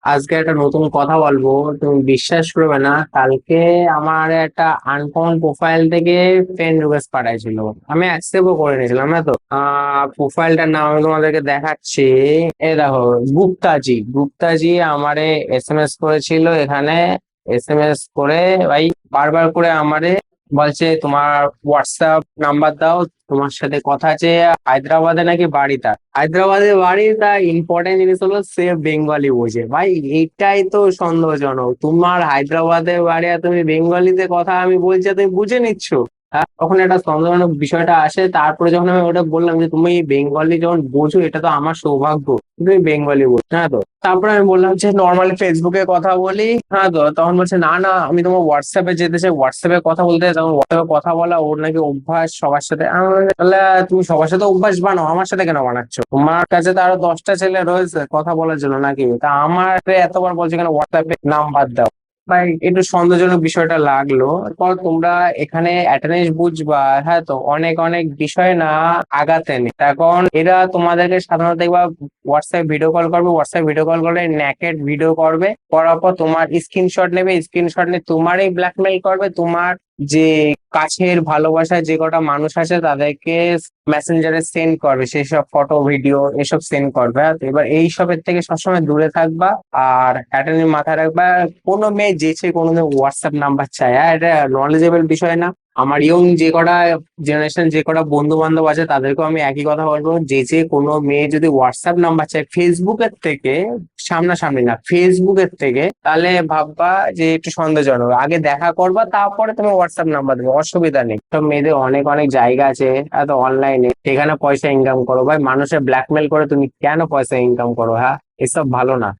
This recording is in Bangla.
আজকে একটা নতুন কথা বলবো। তুমি বিশ্বাস করবে না, কালকে আমার একটা আনকমন প্রোফাইল থেকে ফ্রেন্ড রিকোয়েস্ট পাঠাইছিল। আমি অ্যাকসেপ্টও করে নিয়েছিলাম না তো। প্রোফাইলটার নাম আমি তোমাদেরকে দেখাচ্ছি। এ দেখো, গুপ্তাজি গুপ্তাজি আমারে এসএমএস করেছিল এখানে। এসএমএস করে ভাই বারবার করে আমারে বলছে তোমার হোয়াটসঅ্যাপ নাম্বার দাও, তোমার সাথে কথা আছে। হায়দ্রাবাদে নাকি বাড়ি তার, হায়দ্রাবাদে বাড়ি। তা ইম্পর্টেন্ট জিনিস হলো সে বেঙ্গলি বোঝে। ভাই এইটাই তো সন্দেহজনক, তোমার হায়দ্রাবাদে বাড়ি আর তুমি বেঙ্গলিতে কথা আমি বলছি আর তুমি বুঝে নিচ্ছ। হ্যাঁ, তখন একটা সন্দেহজনক বিষয়টা আসে। তারপরে যখন আমি ওটা বললাম যে তুমি বেঙ্গলি যখন বোঝো, এটা তো আমার সৌভাগ্য তুমি বেঙ্গলি বোঝো। হ্যাঁ তো তারপরে আমি বললাম যে নর্মালি ফেসবুকে কথা বলি। হ্যাঁ তো তখন বলছে না না, আমি তোমার হোয়াটসঅ্যাপে যেতে চাই, হোয়াটসঅ্যাপে কথা বলতে চাই। তখন হোয়াটসঅ্যাপে কথা বলা ওর নাকি অভ্যাস সবার সাথে। আমি বললাম, তাহলে তুমি সবার সাথে অভ্যাস বানাও, আমার সাথে কেন বানাচ্ছ? তোমার কাছে তো আরো 10টা ছেলে রয়েছে কথা বলার জন্য নাকি? তা আমার এতবার বলছে কেন হোয়াটসঅ্যাপে নাম্বার দাও? ভাই একটু সন্দেহজনক বিষয়টা লাগলো। পর তোমরা এখানে অ্যাটেন্ডেন্স বুঝবা। হ্যাঁ তো অনেক অনেক বিষয় না আগাতে নেই। এখন এরা তোমাদেরকে সাধারণত দেখবা হোয়াটসঅ্যাপ ভিডিও কল করবে, হোয়াটসঅ্যাপ ভিডিও কল করে নেকেড ভিডিও করবে, করার পর তোমার স্ক্রিনশট নেবে, স্ক্রিনশট নিয়ে তোমারই ব্ল্যাকমেইল করবে। তোমার যে কাছের ভালোবাসার যে কটা মানুষ আছে তাদেরকে মেসেঞ্জারে সেন্ড করবে, সেই সব ফটো ভিডিও এসব সেন্ড করবে। হ্যাঁ, তো এবার এইসবের থেকে সবসময় দূরে থাকবা। আর একটা জিনিস মাথায় রাখবা, কোনো মেয়ে যেচে কোনোদিন হোয়াটসঅ্যাপ নাম্বার চায়, হ্যাঁ, এটা নলেজেবল বিষয় না। আমার ইয়ং যে কটা জেনারেশন যে কটা বন্ধু বান্ধব আছে তাদেরকেও আমি একই কথা বলবো, যে কোনো মেয়ে যদি হোয়াটসঅ্যাপ নাম্বার চায় ফেসবুকের থেকে, সামনাসামনি না ফেসবুকের থেকে, তাহলে ভাববা যে একটু সন্দেহজনক। আগে দেখা করবা তারপরে তুমি হোয়াটসঅ্যাপ নাম্বার দেবে, অসুবিধা নেই। সব মেয়েদের অনেক অনেক জায়গা আছে এত অনলাইনে, সেখানে পয়সা ইনকাম করো। ভাই মানুষের ব্ল্যাকমেল করে তুমি কেন পয়সা ইনকাম করো? হ্যাঁ, এসব ভালো না।